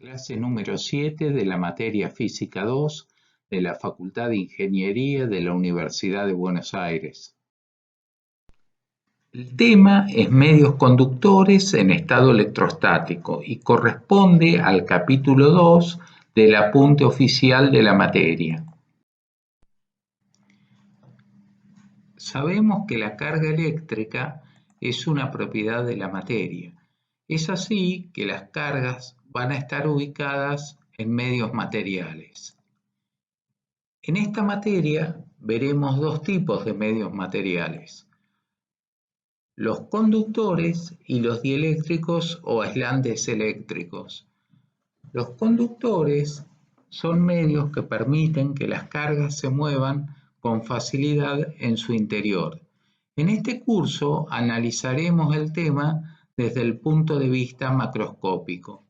Clase número 7 de la materia Física 2 de la Facultad de Ingeniería de la Universidad de Buenos Aires. El tema es medios conductores en estado electrostático y corresponde al capítulo 2 del apunte oficial de la materia. Sabemos que la carga eléctrica es una propiedad de la materia. Es así que las cargas van a estar ubicadas en medios materiales. En esta materia veremos dos tipos de medios materiales: los conductores y los dieléctricos o aislantes eléctricos. Los conductores son medios que permiten que las cargas se muevan con facilidad en su interior. En este curso analizaremos el tema desde el punto de vista macroscópico.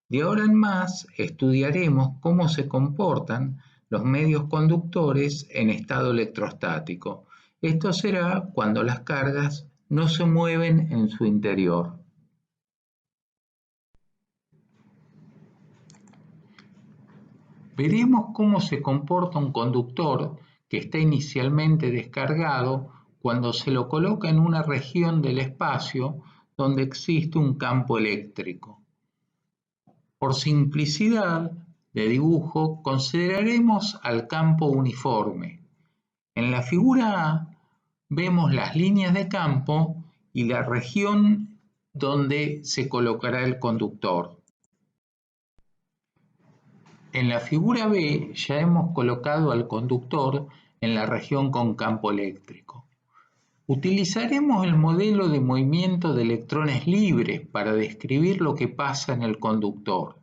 De ahora en más estudiaremos cómo se comportan los medios conductores en estado electrostático. Esto será cuando las cargas no se mueven en su interior. Veremos cómo se comporta un conductor que está inicialmente descargado cuando se lo coloca en una región del espacio donde existe un campo eléctrico. Por simplicidad de dibujo, consideraremos al campo uniforme. En la figura A vemos las líneas de campo y la región donde se colocará el conductor. En la figura B ya hemos colocado al conductor en la región con campo eléctrico. Utilizaremos el modelo de movimiento de electrones libres para describir lo que pasa en el conductor.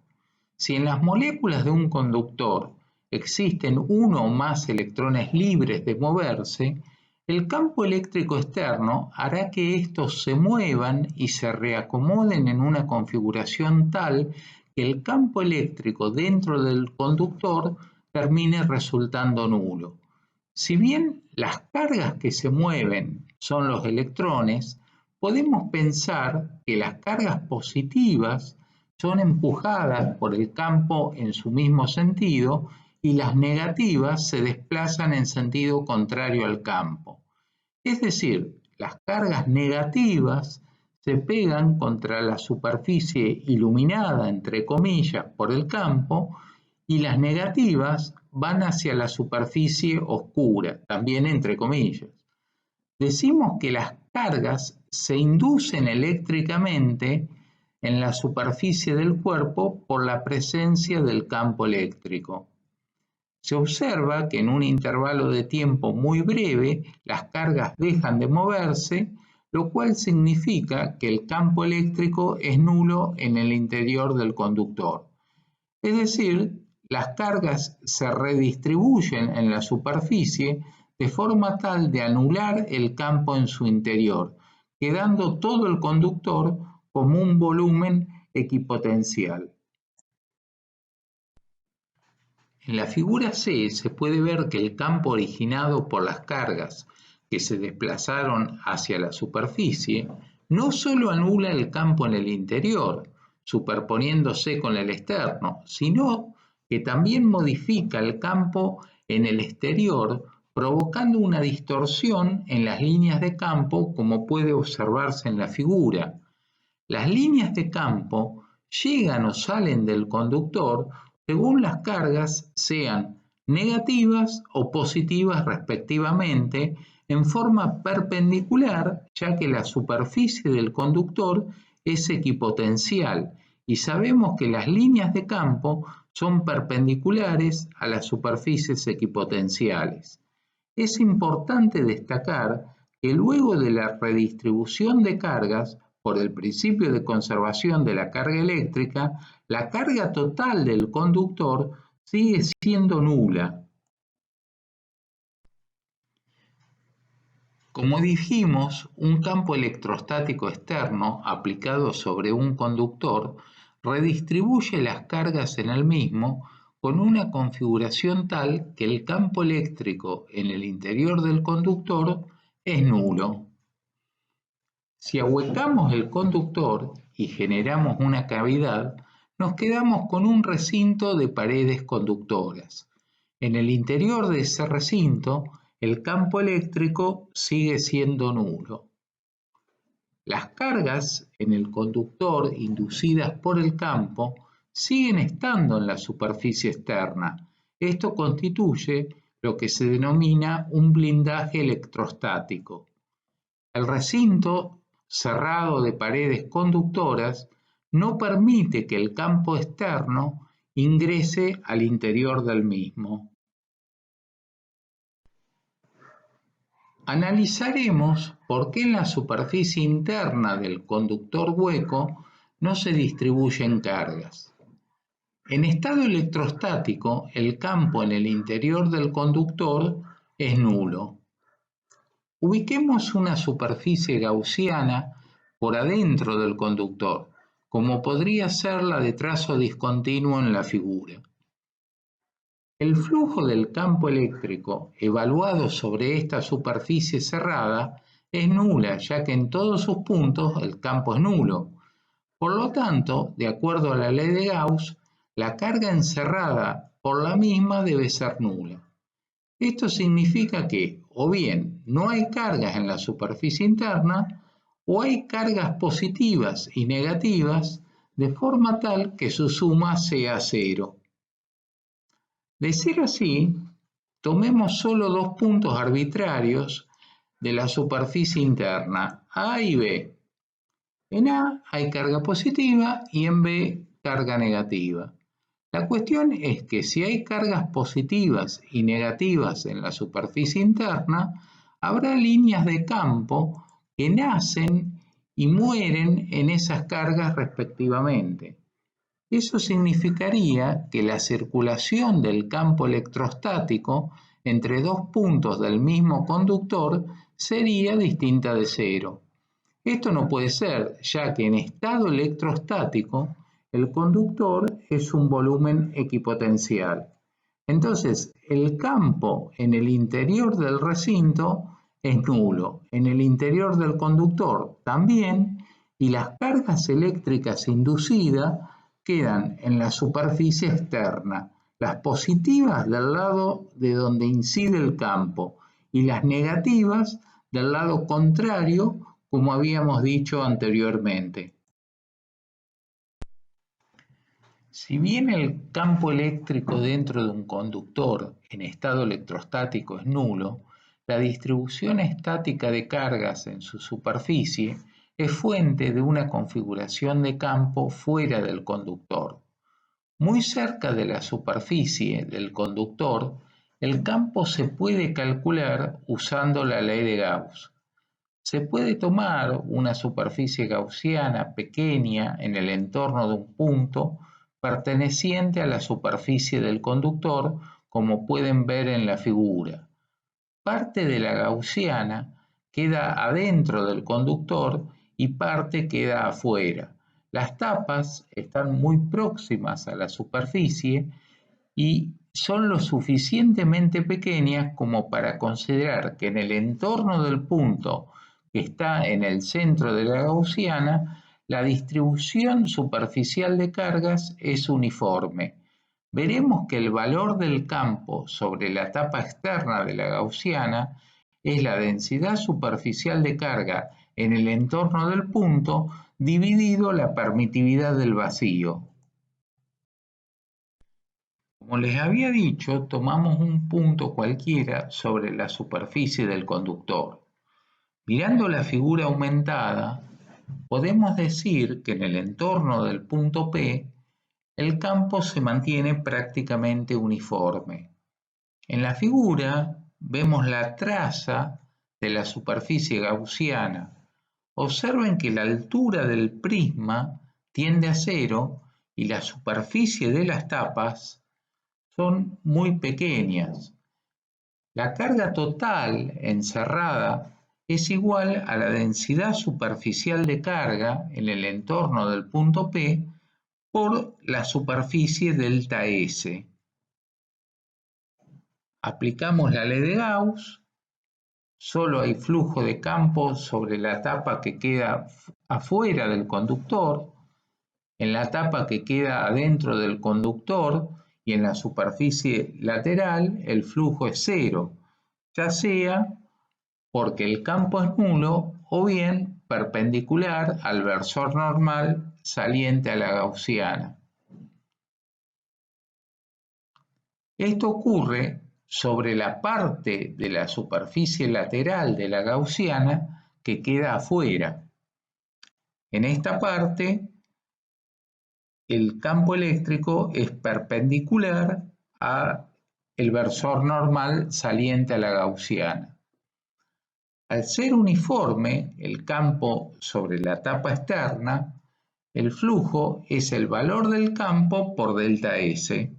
Si en las moléculas de un conductor existen uno o más electrones libres de moverse, el campo eléctrico externo hará que estos se muevan y se reacomoden en una configuración tal que el campo eléctrico dentro del conductor termine resultando nulo. Si bien las cargas que se mueven son los electrones, podemos pensar que las cargas positivas son empujadas por el campo en su mismo sentido y las negativas se desplazan en sentido contrario al campo. Es decir, las cargas negativas se pegan contra la superficie iluminada, entre comillas, por el campo, y las negativas van hacia la superficie oscura, también entre comillas. Decimos que las cargas se inducen eléctricamente en la superficie del cuerpo por la presencia del campo eléctrico. Se observa que en un intervalo de tiempo muy breve las cargas dejan de moverse, lo cual significa que el campo eléctrico es nulo en el interior del conductor. Es decir, las cargas se redistribuyen en la superficie de forma tal de anular el campo en su interior, quedando todo el conductor como un volumen equipotencial. En la figura C se puede ver que el campo originado por las cargas que se desplazaron hacia la superficie no solo anula el campo en el interior, superponiéndose con el externo, sino que también modifica el campo en el exterior, provocando una distorsión en las líneas de campo, como puede observarse en la figura. Las líneas de campo llegan o salen del conductor según las cargas sean negativas o positivas respectivamente, en forma perpendicular, ya que la superficie del conductor es equipotencial y sabemos que las líneas de campo son perpendiculares a las superficies equipotenciales. Es importante destacar que luego de la redistribución de cargas por el principio de conservación de la carga eléctrica, la carga total del conductor sigue siendo nula. Como dijimos, un campo electrostático externo aplicado sobre un conductor redistribuye las cargas en el mismo con una configuración tal que el campo eléctrico en el interior del conductor es nulo. Si ahuecamos el conductor y generamos una cavidad, nos quedamos con un recinto de paredes conductoras. En el interior de ese recinto, el campo eléctrico sigue siendo nulo. Las cargas en el conductor inducidas por el campo siguen estando en la superficie externa. Esto constituye lo que se denomina un blindaje electrostático. El recinto cerrado de paredes conductoras no permite que el campo externo ingrese al interior del mismo. Analizaremos por qué en la superficie interna del conductor hueco no se distribuyen cargas. En estado electrostático, el campo en el interior del conductor es nulo. Ubiquemos una superficie gaussiana por adentro del conductor, como podría ser la de trazo discontinuo en la figura. El flujo del campo eléctrico evaluado sobre esta superficie cerrada es nula, ya que en todos sus puntos el campo es nulo. Por lo tanto, de acuerdo a la ley de Gauss, la carga encerrada por la misma debe ser nula. Esto significa que o bien no hay cargas en la superficie interna o hay cargas positivas y negativas de forma tal que su suma sea cero. De ser así, tomemos solo dos puntos arbitrarios de la superficie interna, A y B. En A hay carga positiva y en B carga negativa. La cuestión es que si hay cargas positivas y negativas en la superficie interna, habrá líneas de campo que nacen y mueren en esas cargas respectivamente. Eso significaría que la circulación del campo electrostático entre dos puntos del mismo conductor sería distinta de cero. Esto no puede ser, ya que en estado electrostático el conductor es un volumen equipotencial. Entonces, el campo en el interior del recinto es nulo, en el interior del conductor también, y las cargas eléctricas inducidas quedan en la superficie externa, las positivas del lado de donde incide el campo y las negativas del lado contrario, como habíamos dicho anteriormente. Si bien el campo eléctrico dentro de un conductor en estado electrostático es nulo, la distribución estática de cargas en su superficie es fuente de una configuración de campo fuera del conductor. Muy cerca de la superficie del conductor, el campo se puede calcular usando la ley de Gauss. Se puede tomar una superficie gaussiana pequeña en el entorno de un punto perteneciente a la superficie del conductor, como pueden ver en la figura. Parte de la gaussiana queda adentro del conductor y parte queda afuera. Las tapas están muy próximas a la superficie y son lo suficientemente pequeñas como para considerar que en el entorno del punto que está en el centro de la gaussiana, la distribución superficial de cargas es uniforme. Veremos que el valor del campo sobre la tapa externa de la gaussiana es la densidad superficial de carga en el entorno del punto dividido la permitividad del vacío. Como les había dicho, tomamos un punto cualquiera sobre la superficie del conductor. Mirando la figura aumentada, podemos decir que en el entorno del punto P, el campo se mantiene prácticamente uniforme. En la figura vemos la traza de la superficie gaussiana. Observen que la altura del prisma tiende a cero y la superficie de las tapas son muy pequeñas. La carga total encerrada es igual a la densidad superficial de carga en el entorno del punto P por la superficie delta S. Aplicamos la ley de Gauss, solo hay flujo de campo sobre la tapa que queda afuera del conductor. En la tapa que queda adentro del conductor y en la superficie lateral el flujo es cero, ya sea porque el campo es nulo o bien perpendicular al versor normal saliente a la gaussiana. Esto ocurre sobre la parte de la superficie lateral de la gaussiana que queda afuera. En esta parte, el campo eléctrico es perpendicular al versor normal saliente a la gaussiana. Al ser uniforme el campo sobre la tapa externa, el flujo es el valor del campo por delta S.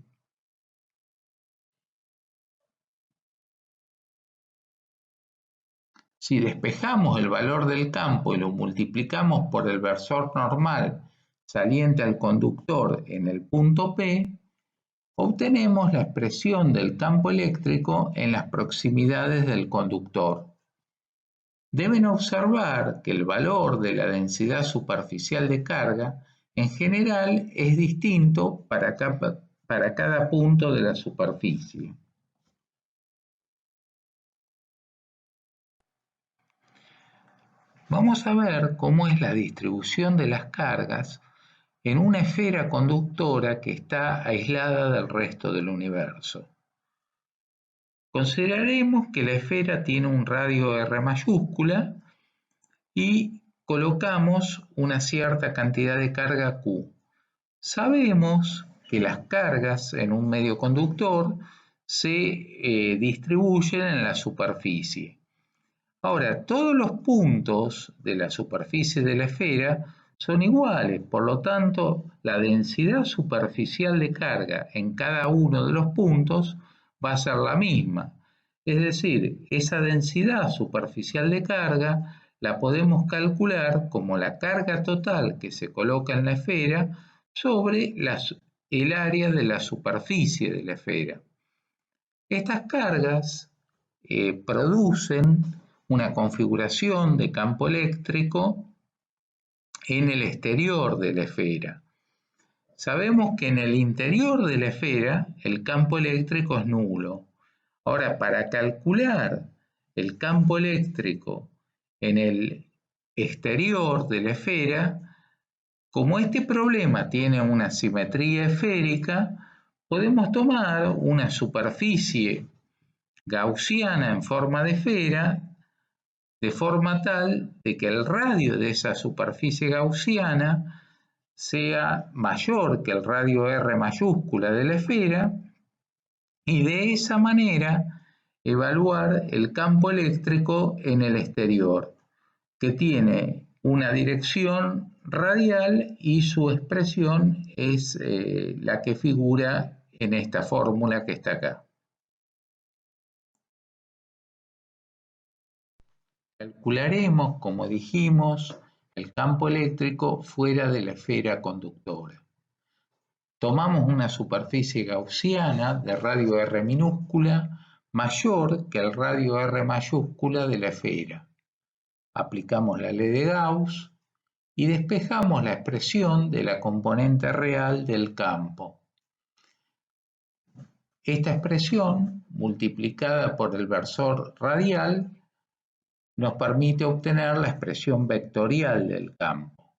Si despejamos el valor del campo y lo multiplicamos por el versor normal saliente al conductor en el punto P, obtenemos la expresión del campo eléctrico en las proximidades del conductor. Deben observar que el valor de la densidad superficial de carga en general es distinto para cada punto de la superficie. Vamos a ver cómo es la distribución de las cargas en una esfera conductora que está aislada del resto del universo. Consideraremos que la esfera tiene un radio R mayúscula y colocamos una cierta cantidad de carga Q. Sabemos que las cargas en un medio conductor se distribuyen en la superficie. Ahora, todos los puntos de la superficie de la esfera son iguales, por lo tanto, la densidad superficial de carga en cada uno de los puntos va a ser la misma. Es decir, esa densidad superficial de carga la podemos calcular como la carga total que se coloca en la esfera sobre el área de la superficie de la esfera. Estas cargas producen una configuración de campo eléctrico en el exterior de la esfera. Sabemos que en el interior de la esfera el campo eléctrico es nulo. Ahora, para calcular el campo eléctrico en el exterior de la esfera, como este problema tiene una simetría esférica, podemos tomar una superficie gaussiana en forma de esfera, de forma tal de que el radio de esa superficie gaussiana sea mayor que el radio R mayúscula de la esfera, y de esa manera evaluar el campo eléctrico en el exterior, que tiene una dirección radial y su expresión es la que figura en esta fórmula que está acá. Calcularemos, como dijimos, el campo eléctrico fuera de la esfera conductora. Tomamos una superficie gaussiana de radio R minúscula mayor que el radio R mayúscula de la esfera. Aplicamos la ley de Gauss y despejamos la expresión de la componente real del campo. Esta expresión, multiplicada por el versor radial, nos permite obtener la expresión vectorial del campo.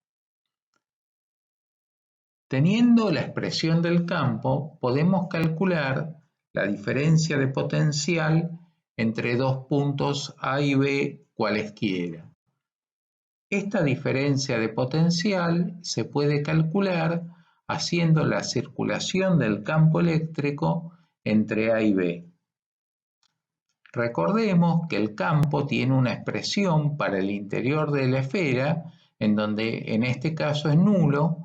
Teniendo la expresión del campo, podemos calcular la diferencia de potencial entre dos puntos A y B cualesquiera. Esta diferencia de potencial se puede calcular haciendo la circulación del campo eléctrico entre A y B. Recordemos que el campo tiene una expresión para el interior de la esfera, en donde en este caso es nulo,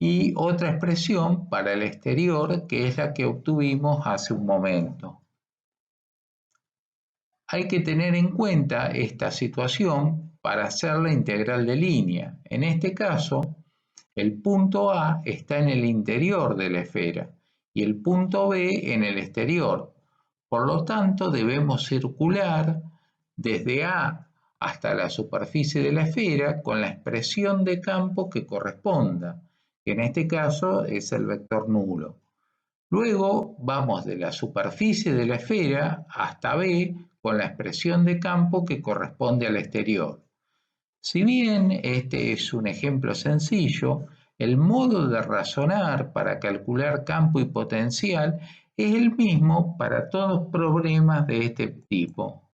y otra expresión para el exterior, que es la que obtuvimos hace un momento. Hay que tener en cuenta esta situación para hacer la integral de línea. En este caso, el punto A está en el interior de la esfera y el punto B en el exterior. Por lo tanto, debemos circular desde A hasta la superficie de la esfera con la expresión de campo que corresponda, que en este caso es el vector nulo. Luego vamos de la superficie de la esfera hasta B con la expresión de campo que corresponde al exterior. Si bien este es un ejemplo sencillo, el modo de razonar para calcular campo y potencial es el mismo para todos problemas de este tipo.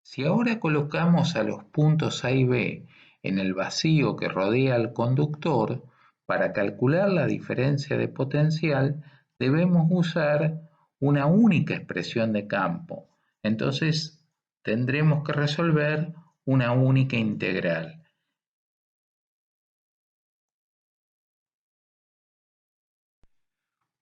Si ahora colocamos a los puntos A y B en el vacío que rodea al conductor, para calcular la diferencia de potencial debemos usar una única expresión de campo. Entonces tendremos que resolver una única integral.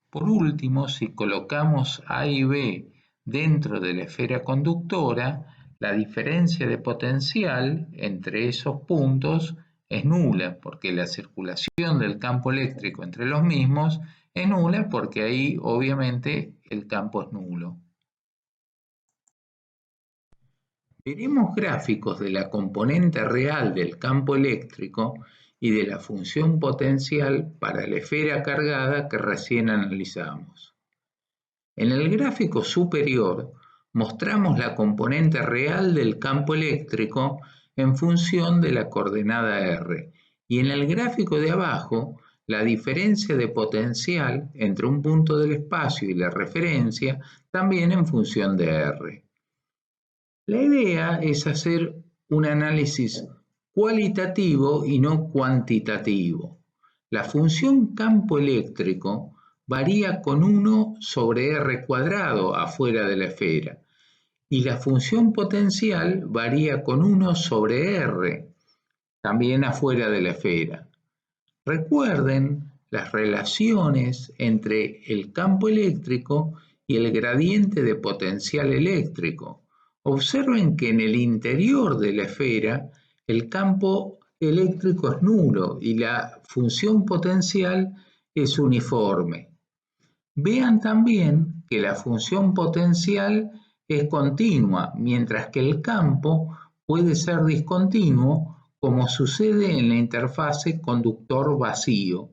Por último, si colocamos A y B dentro de la esfera conductora, la diferencia de potencial entre esos puntos es nula, porque la circulación del campo eléctrico entre los mismos es nula, porque ahí obviamente el campo es nulo. Veremos gráficos de la componente real del campo eléctrico y de la función potencial para la esfera cargada que recién analizamos. En el gráfico superior mostramos la componente real del campo eléctrico en función de la coordenada R, y en el gráfico de abajo la diferencia de potencial entre un punto del espacio y la referencia también en función de R. La idea es hacer un análisis cualitativo y no cuantitativo. La función campo eléctrico varía con 1 sobre R cuadrado afuera de la esfera y la función potencial varía con 1 sobre R también afuera de la esfera. Recuerden las relaciones entre el campo eléctrico y el gradiente de potencial eléctrico. Observen que en el interior de la esfera el campo eléctrico es nulo y la función potencial es uniforme. Vean también que la función potencial es continua, mientras que el campo puede ser discontinuo, como sucede en la interfase conductor vacío.